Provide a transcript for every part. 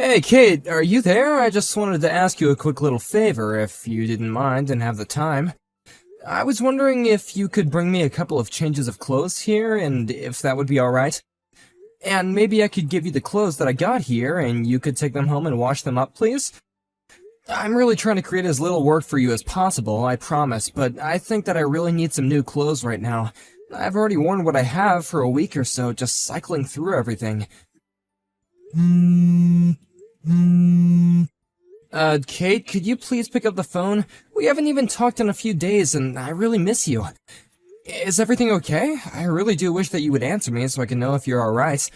Hey, Kate, are you there? I just wanted to ask you a quick little favor, if you didn't mind and have the time. I was wondering if you could bring me a couple of changes of clothes here, and if that would be alright. And maybe I could give you the clothes that I got here, and you could take them home and wash them up, please? I'm really trying to create as little work for you as possible, I promise, but I think that I really need some new clothes right now. I've already worn what I have for a week or so, just cycling through everything. Kate, could you please pick up the phone? We haven't even talked in a few days, and I really miss you. Is everything okay? I really do wish that you would answer me so I can know if you're alright.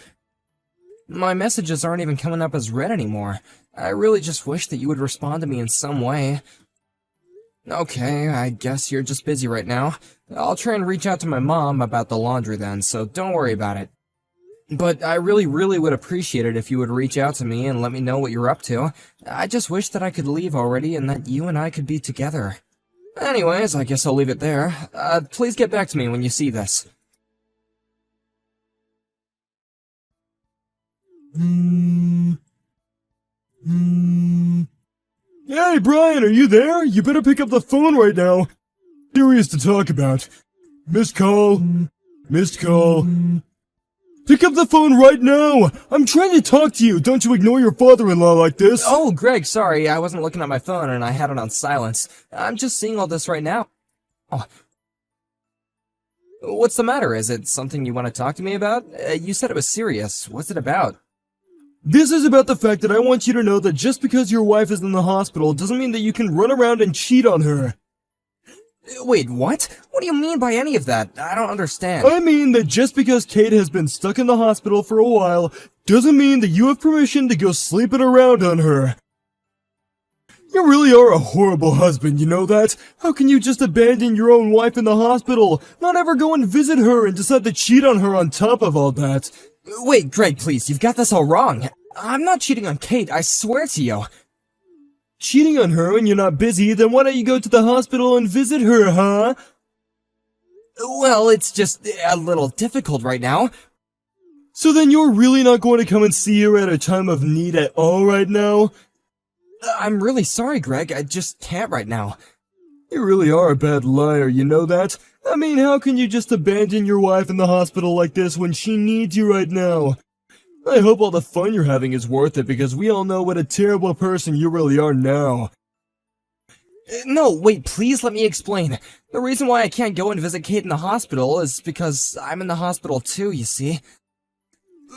My messages aren't even coming up as read anymore. I really just wish that you would respond to me in some way. Okay, I guess you're just busy right now. I'll try and reach out to my mom about the laundry then, so don't worry about it. But I really would appreciate it if you would reach out to me and let me know what you're up to. I just wish that I could leave already and that you and I could be together. Anyways, I guess I'll leave it there. Please get back to me when you see this. Hey, Brian, are you there? You better pick up the phone right now. Serious to talk about. Missed call. Missed call. Pick up the phone right now! I'm trying to talk to you! Don't you ignore your father-in-law like this! Oh, Greg, sorry, I wasn't looking at my phone and I had it on silence. I'm just seeing all this right now. Oh. What's the matter? Is it something you want to talk to me about? You said it was serious. What's it about? This is about the fact that I want you to know that just because your wife is in the hospital doesn't mean that you can run around and cheat on her. Wait, what? What do you mean by any of that? I don't understand. I mean that just because Kate has been stuck in the hospital for a while doesn't mean that you have permission to go sleeping around on her. You really are a horrible husband, you know that? How can you just abandon your own wife in the hospital, not ever go and visit her and decide to cheat on her on top of all that? Wait, Greg, please, you've got this all wrong. I'm not cheating on Kate, I swear to you. Cheating on her when you're not busy, then why don't you go to the hospital and visit her, huh? Well, it's just a little difficult right now. So then you're really not going to come and see her at a time of need at all right now? I'm really sorry, Greg, I just can't right now. You really are a bad liar, you know that? I mean, how can you just abandon your wife in the hospital like this when she needs you right now? I hope all the fun you're having is worth it because we all know what a terrible person you really are now. No, wait, please let me explain. The reason why I can't go and visit Kate in the hospital is because I'm in the hospital too, you see.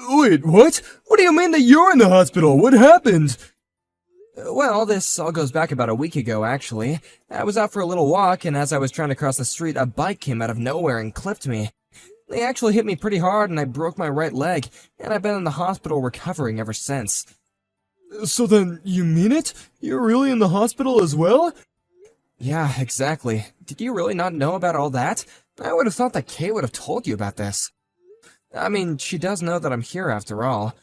Wait, what? What do you mean that you're in the hospital? What happened? Well, this all goes back about a week ago, actually. I was out for a little walk, and as I was trying to cross the street, a bike came out of nowhere and clipped me. They actually hit me pretty hard, and I broke my right leg, and I've been in the hospital recovering ever since. So then, you mean it? You're really in the hospital as well? Yeah, exactly. Did you really not know about all that? I would have thought that Kay would have told you about this. I mean, she does know that I'm here after all.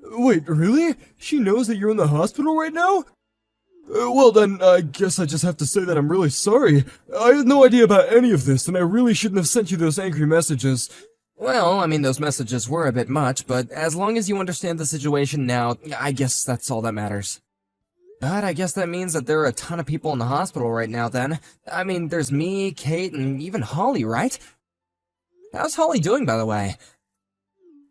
Wait, really? She knows that you're in the hospital right now? Well then, I guess I just have to say that I'm really sorry. I had no idea about any of this, and I really shouldn't have sent you those angry messages. Well, I mean, those messages were a bit much, but as long as you understand the situation now, I guess that's all that matters. But I guess that means that there are a ton of people in the hospital right now then. I mean, there's me, Kate, and even Holly, right? How's Holly doing, by the way?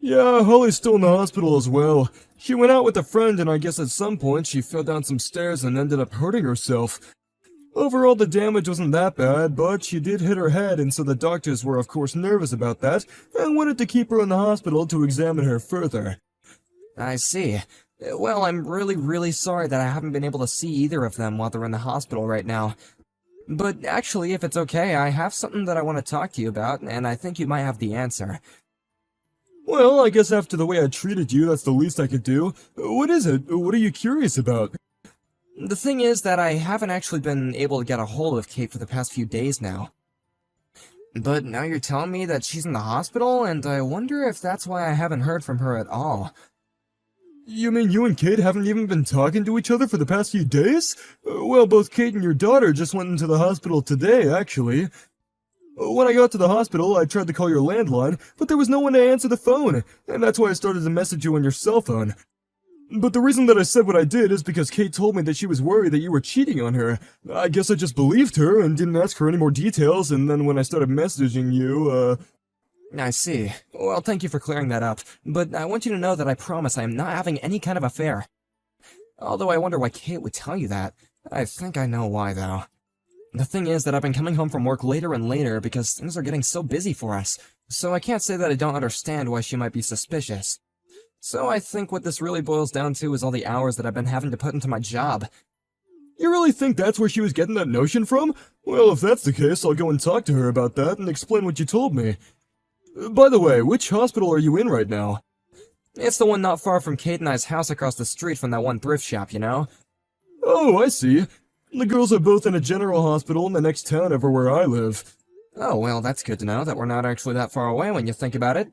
Yeah, Holly's still in the hospital as well. She went out with a friend and I guess at some point she fell down some stairs and ended up hurting herself. Overall, the damage wasn't that bad, but she did hit her head and so the doctors were of course nervous about that and wanted to keep her in the hospital to examine her further. I see. Well, I'm really sorry that I haven't been able to see either of them while they're in the hospital right now. But actually, if it's okay, I have something that I want to talk to you about, and I think you might have the answer. Well, I guess after the way I treated you, that's the least I could do. What is it? What are you curious about? The thing is that I haven't actually been able to get a hold of Kate for the past few days now. But now you're telling me that she's in the hospital, and I wonder if that's why I haven't heard from her at all. You mean you and Kate haven't even been talking to each other for the past few days? Well, both Kate and your daughter just went into the hospital today, actually. When I got to the hospital, I tried to call your landline, but there was no one to answer the phone, and that's why I started to message you on your cell phone. But the reason that I said what I did is because Kate told me that she was worried that you were cheating on her. I guess I just believed her and didn't ask her any more details, and then when I started messaging you, I see. Well, thank you for clearing that up, but I want you to know that I promise I am not having any kind of affair. Although I wonder why Kate would tell you that. I think I know why, though. The thing is that I've been coming home from work later and later because things are getting so busy for us, so I can't say that I don't understand why she might be suspicious. So I think what this really boils down to is all the hours that I've been having to put into my job. you really think that's where she was getting that notion from? Well, if that's the case, I'll go and talk to her about that and explain what you told me. By the way, which hospital are you in right now? It's the one not far from Kate and I's house across the street from that one thrift shop, you know? Oh, I see. The girls are both in a general hospital in the next town over where I live. Oh, well, that's good to know that we're not actually that far away when you think about it.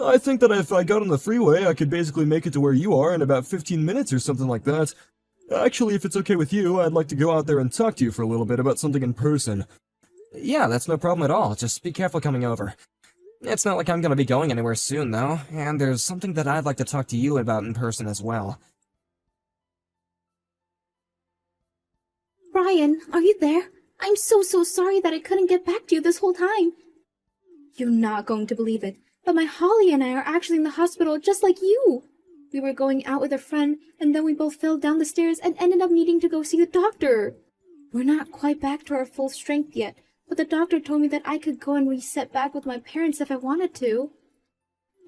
I think that if I got on the freeway, I could basically make it to where you are in about 15 minutes or something like that. Actually, if it's okay with you, I'd like to go out there and talk to you for a little bit about something in person. Yeah, that's no problem at all. Just be careful coming over. It's not like I'm gonna be going anywhere soon, though, and there's something that I'd like to talk to you about in person as well. Brian, are you there? I'm so sorry that I couldn't get back to you this whole time. You're not going to believe it, but my Holly and I are actually in the hospital just like you. We were going out with a friend, and then we both fell down the stairs and ended up needing to go see the doctor. We're not quite back to our full strength yet, but the doctor told me that I could go and reset back with my parents if I wanted to.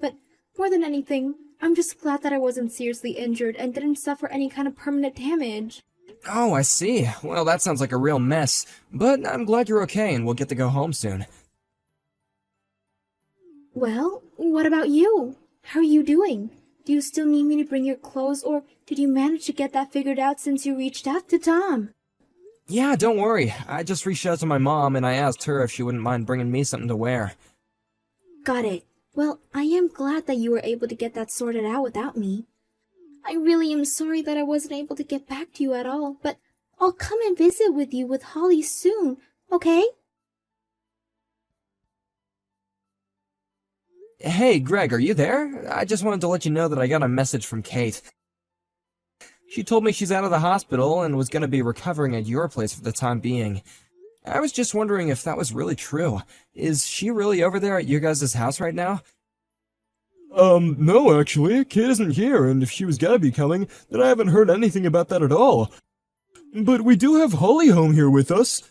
But more than anything, I'm just glad that I wasn't seriously injured and didn't suffer any kind of permanent damage. Oh, I see. Well, that sounds like a real mess, but I'm glad you're okay and we'll get to go home soon. Well, what about you? How are you doing? Do you still need me to bring your clothes, or did you manage to get that figured out since you reached out to Tom? Yeah, don't worry. I just reached out to my mom and I asked her if she wouldn't mind bringing me something to wear. Got it. Well, I am glad that you were able to get that sorted out without me. I really am sorry that I wasn't able to get back to you at all, but I'll come and visit with you with Holly soon, okay? Hey, Greg, are you there? I just wanted to let you know that I got a message from Kate. She told me she's out of the hospital and was going to be recovering at your place for the time being. I was just wondering if that was really true. Is she really over there at your guys' house right now? No, actually, Kate isn't here, and if she was gonna be coming, then I haven't heard anything about that at all. But we do have Holly home here with us.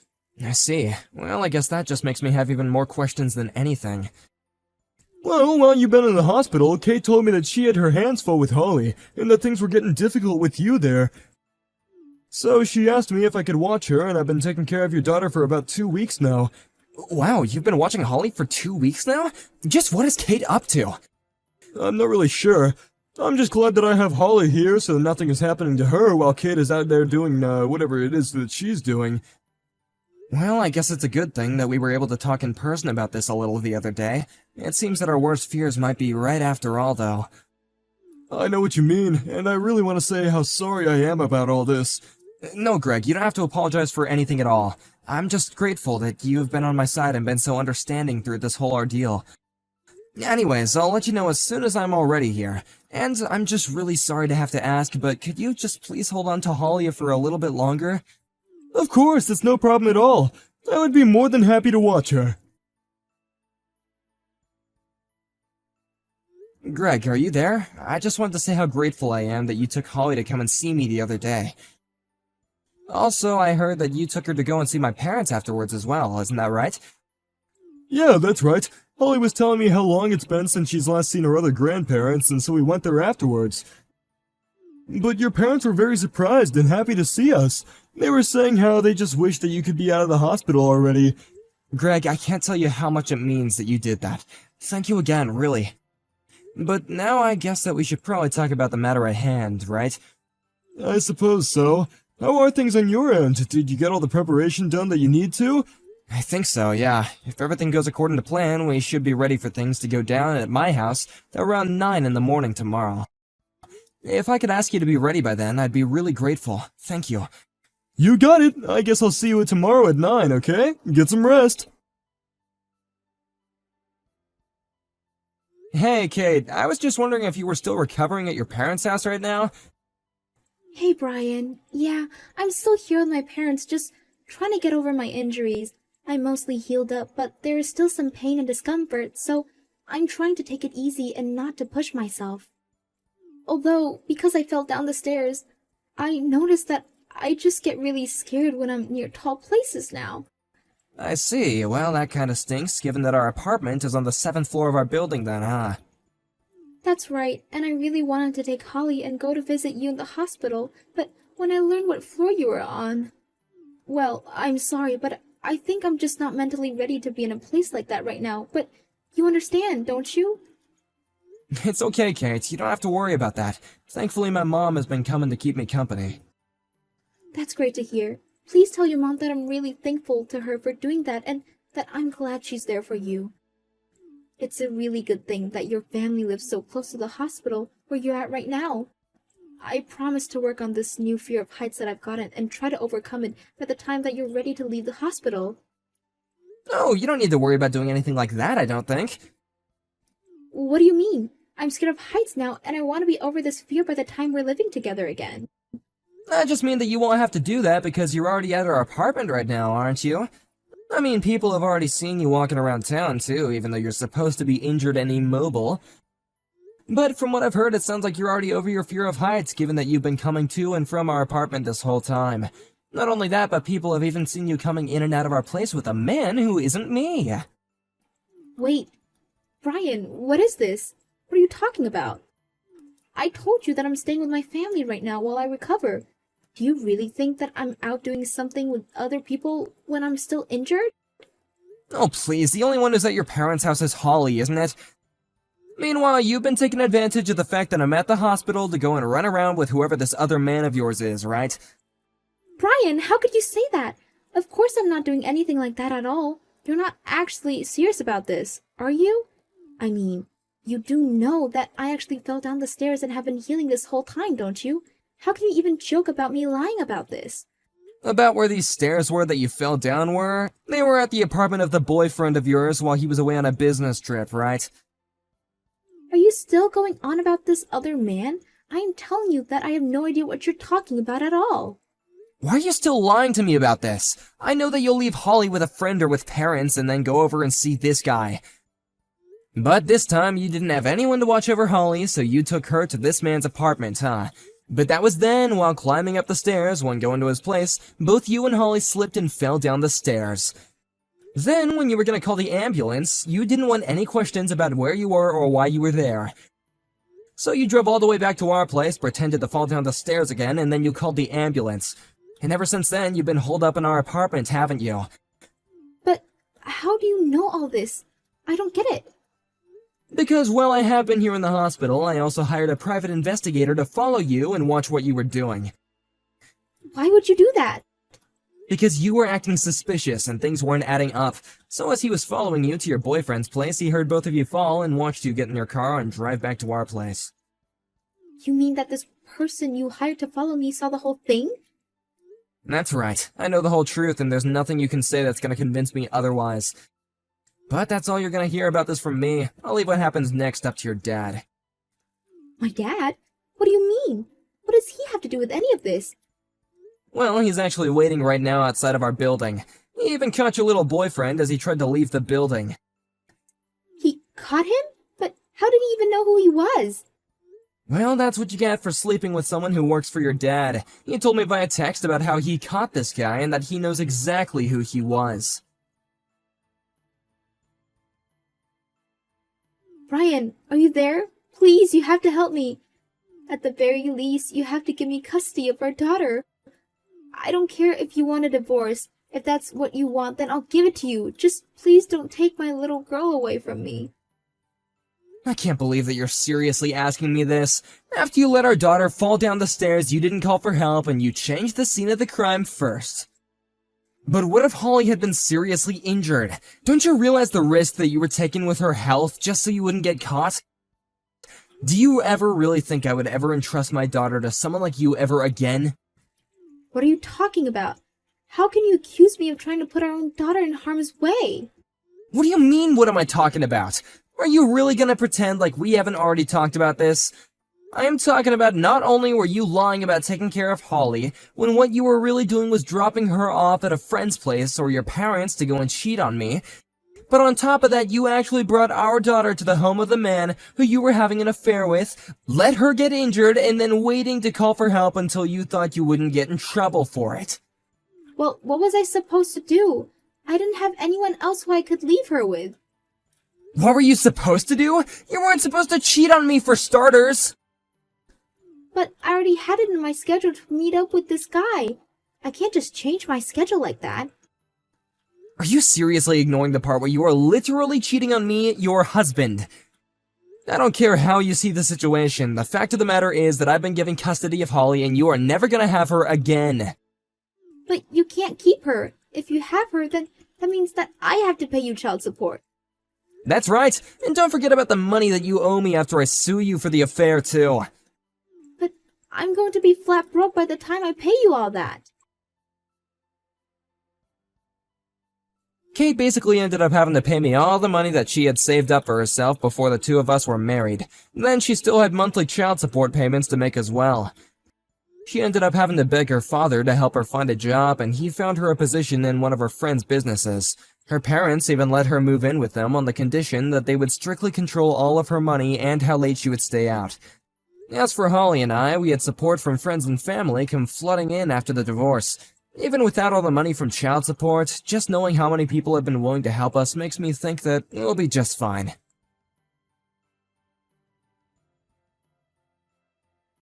I see. Well, I guess that just makes me have even more questions than anything. Well, while you've been in the hospital, Kate told me that she had her hands full with Holly, and that things were getting difficult with you there. So she asked me if I could watch her, and I've been taking care of your daughter for about 2 weeks now. Wow, you've been watching Holly for 2 weeks now? Just what is Kate up to? I'm not really sure. I'm just glad that I have Holly here so nothing is happening to her while Kate is out there doing, whatever it is that she's doing. Well, I guess it's a good thing that we were able to talk in person about this a little the other day. It seems that our worst fears might be right after all, though. I know what you mean, and I really want to say how sorry I am about all this. No, Greg, you don't have to apologize for anything at all. I'm just grateful that you've been on my side and been so understanding through this whole ordeal. Anyways, I'll let you know as soon as I'm all ready here. And I'm just really sorry to have to ask, but could you just please hold on to Holly for a little bit longer? Of course, it's no problem at all. I would be more than happy to watch her. Greg, are you there? I just wanted to say how grateful I am that you took Holly to come and see me the other day. Also, I heard that you took her to go and see my parents afterwards as well, isn't that right? Yeah, that's right. Holly was telling me how long it's been since she's last seen her other grandparents, and so we went there afterwards. But your parents were very surprised and happy to see us. They were saying how they just wish that you could be out of the hospital already. Greg, I can't tell you how much it means that you did that. Thank you again, really. But now I guess that we should probably talk about the matter at hand, right? I suppose so. How are things on your end? Did you get all the preparation done that you need to? I think so, yeah. If everything goes according to plan, we should be ready for things to go down at my house around 9 in the morning tomorrow. If I could ask you to be ready by then, I'd be really grateful. Thank you. You got it. I guess I'll see you tomorrow at 9, okay? Get some rest. Hey, Kate, I was just wondering if you were still recovering at your parents' house right now? Hey, Brian. Yeah, I'm still here with my parents, just trying to get over my injuries. I'm mostly healed up, but there is still some pain and discomfort, so I'm trying to take it easy and not to push myself. Although, because I fell down the stairs, I noticed that I just get really scared when I'm near tall places now. I see. Well, that kinda stinks, given that our apartment is on the 7th floor of our building then, huh? That's right, and I really wanted to take Holly and go to visit you in the hospital, but when I learned what floor you were on... Well, I'm sorry, but I think I'm just not mentally ready to be in a place like that right now, but you understand, don't you? It's okay, Kate. You don't have to worry about that. Thankfully, my mom has been coming to keep me company. That's great to hear. Please tell your mom that I'm really thankful to her for doing that and that I'm glad she's there for you. It's a really good thing that your family lives so close to the hospital where you're at right now. I promise to work on this new fear of heights that I've gotten and try to overcome it by the time that you're ready to leave the hospital. Oh, you don't need to worry about doing anything like that, I don't think. What do you mean? I'm scared of heights now and I want to be over this fear by the time we're living together again. I just mean that you won't have to do that because you're already at our apartment right now, aren't you? I mean, people have already seen you walking around town too, even though you're supposed to be injured and immobile. But from what I've heard, it sounds like you're already over your fear of heights, given that you've been coming to and from our apartment this whole time. Not only that, but people have even seen you coming in and out of our place with a man who isn't me. Wait, Brian, what is this? What are you talking about? I told you that I'm staying with my family right now while I recover. Do you really think that I'm out doing something with other people when I'm still injured? Oh, please, the only one who's at your parents' house is Holly, isn't it? Meanwhile, you've been taking advantage of the fact that I'm at the hospital to go and run around with whoever this other man of yours is, right? Brian, how could you say that? Of course I'm not doing anything like that at all. You're not actually serious about this, are you? I mean, you do know that I actually fell down the stairs and have been healing this whole time, don't you? How can you even joke about me lying about this? About where these stairs were that you fell down were? They were at the apartment of the boyfriend of yours while he was away on a business trip, right? Are you still going on about this other man? I am telling you that I have no idea what you're talking about at all. Why are you still lying to me about this? I know that you'll leave Holly with a friend or with parents and then go over and see this guy. But this time you didn't have anyone to watch over Holly, so you took her to this man's apartment, huh? But that was then, while climbing up the stairs, when going to his place, both you and Holly slipped and fell down the stairs. Then, when you were gonna call the ambulance, you didn't want any questions about where you were or why you were there. So you drove all the way back to our place, pretended to fall down the stairs again, and then you called the ambulance. And ever since then, you've been holed up in our apartment, haven't you? But how do you know all this? I don't get it. Because while I have been here in the hospital, I also hired a private investigator to follow you and watch what you were doing. Why would you do that? Because you were acting suspicious and things weren't adding up. So as he was following you to your boyfriend's place, he heard both of you fall and watched you get in your car and drive back to our place. You mean that this person you hired to follow me saw the whole thing? That's right. I know the whole truth, and there's nothing you can say that's gonna convince me otherwise. But that's all you're gonna hear about this from me. I'll leave what happens next up to your dad. My dad? What do you mean? What does he have to do with any of this? Well, he's actually waiting right now outside of our building. He even caught your little boyfriend as he tried to leave the building. He caught him? But how did he even know who he was? Well, that's what you get for sleeping with someone who works for your dad. He told me via text about how he caught this guy and that he knows exactly who he was. Brian, are you there? Please, you have to help me. At the very least, you have to give me custody of our daughter. I don't care if you want a divorce. If that's what you want, then I'll give it to you. Just please don't take my little girl away from me. I can't believe that you're seriously asking me this. After you let our daughter fall down the stairs, you didn't call for help and you changed the scene of the crime first. But what if Holly had been seriously injured? Don't you realize the risk that you were taking with her health just so you wouldn't get caught? Do you ever really think I would ever entrust my daughter to someone like you ever again? What are you talking about? How can you accuse me of trying to put our own daughter in harm's way? What do you mean, what am I talking about? Are you really gonna pretend like we haven't already talked about this? I am talking about not only were you lying about taking care of Holly, when what you were really doing was dropping her off at a friend's place or your parents to go and cheat on me, but on top of that, you actually brought our daughter to the home of the man who you were having an affair with, let her get injured, and then waiting to call for help until you thought you wouldn't get in trouble for it. Well, what was I supposed to do? I didn't have anyone else who I could leave her with. What were you supposed to do? You weren't supposed to cheat on me for starters! But I already had it in my schedule to meet up with this guy. I can't just change my schedule like that. Are you seriously ignoring the part where you are literally cheating on me, your husband? I don't care how you see the situation. The fact of the matter is that I've been given custody of Holly and you are never gonna have her again. But you can't keep her. If you have her, then that means that I have to pay you child support. That's right. And don't forget about the money that you owe me after I sue you for the affair, too. But I'm going to be flat broke by the time I pay you all that. Kate basically ended up having to pay me all the money that she had saved up for herself before the two of us were married. Then she still had monthly child support payments to make as well. She ended up having to beg her father to help her find a job, and he found her a position in one of her friend's businesses. Her parents even let her move in with them on the condition that they would strictly control all of her money and how late she would stay out. As for Holly and I, we had support from friends and family come flooding in after the divorce. Even without all the money from child support, just knowing how many people have been willing to help us makes me think that we'll be just fine.